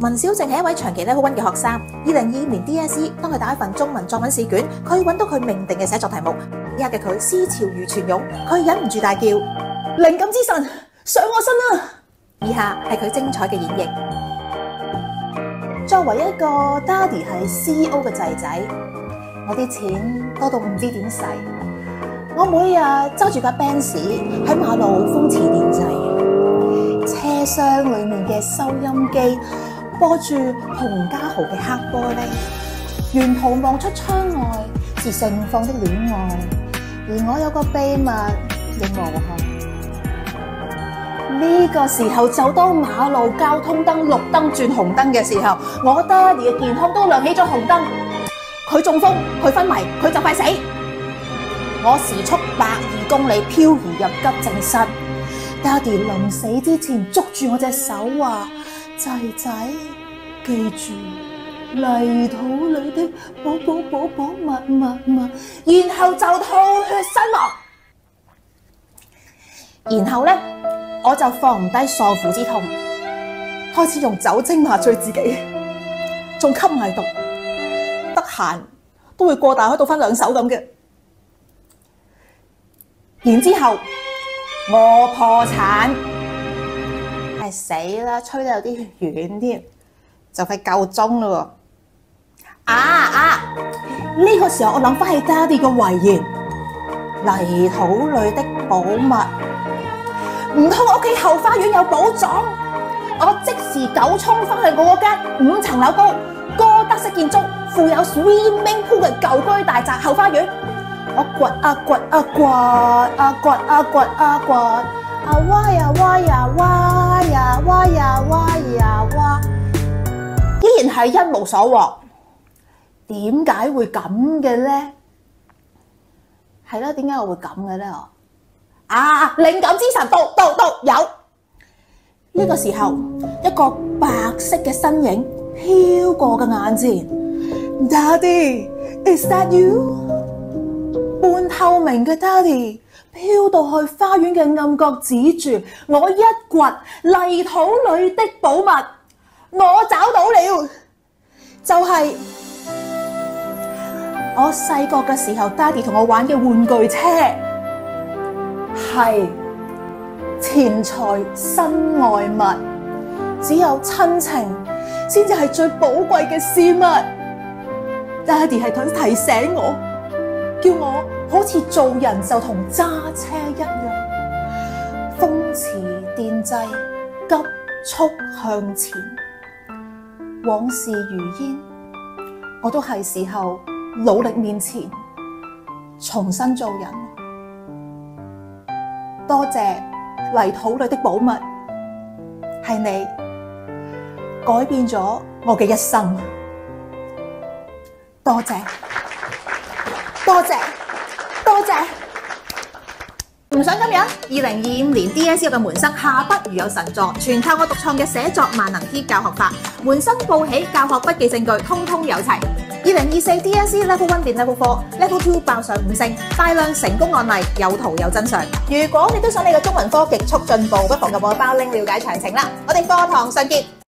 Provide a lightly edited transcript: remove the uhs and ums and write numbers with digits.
文小靜係一位長期 Level 1嘅學生。2025年 DSE 當佢打一份中文作文試卷，佢揾到佢命定嘅寫作題目。呢刻嘅佢思潮如泉湧，佢忍唔住大叫：靈感之神上我身啦！以下係佢精彩嘅演繹。作為一個爹哋係 CEO 嘅仔仔，我啲錢多到唔知點使。我每日揸住架 Benz 喺馬路風馳電掣，車廂裡面嘅收音機播住洪家豪嘅黑玻璃，沿途望出窗外是盛放的戀愛，而我有個秘密亦無限。呢個時候就當馬路交通燈綠燈轉紅燈嘅時候，我爹哋嘅健康都亮起咗紅燈。佢中風，佢昏迷，佢就快死。我時速102公里漂移入急症室，爹哋臨死之前捉住我隻手話：仔仔，記住泥土裏的寶寶寶寶密密密，然後就吐血身亡。然後呢，我就放唔低喪父之痛，開始用酒精麻醉自己，仲吸埋毒，得閒都會過大海倒翻2手咁嘅。然之後我破產，係死啦！吹得有啲遠添，就快夠鐘咯喎！呢個時候我諗翻起爹哋嘅遺言：泥土裏的寶物。唔通我屋企後花園有寶藏？我即時9衝翻去我嗰間5層樓高、哥德式建築、附有 swimming pool 嘅舊居大宅後花園。我掘啊掘啊掘啊掘啊掘啊掘啊挖呀挖呀挖呀挖呀挖呀挖，依然係一無所獲。點解會咁嘅咧？係啦，點解我會咁嘅咧？靈感之神到有。呢個時候，一個白色嘅身影飄過嘅眼前。Daddy, is that you？半透明嘅爹哋飄到去花園嘅暗角，指住我一掘泥土裏的寶物，我找到了，就係我細個嘅時候，爹哋同我玩嘅玩具車，係錢財身外物，只有親情先至係最寶貴嘅事物。爹哋係想提醒我，叫我好似做人就同揸車一樣，風馳電掣，急速向前。往事如煙，我都係時候努力面前，重新做人。多謝泥土裏的寶物，係你改變咗我嘅一生。多謝。唔想今日2025年 DSE 嘅門生下筆如有神助，全靠我獨創嘅寫作萬能 T 教學法，門生報喜教學筆記證據通通有齊。2024 DSE Level 1變 Level 4 Level 2爆上5星，大量成功案例有圖有真相。如果你都想你嘅中文科極速進步，不妨入我嘅包拎了解詳情啦。我哋課堂上見。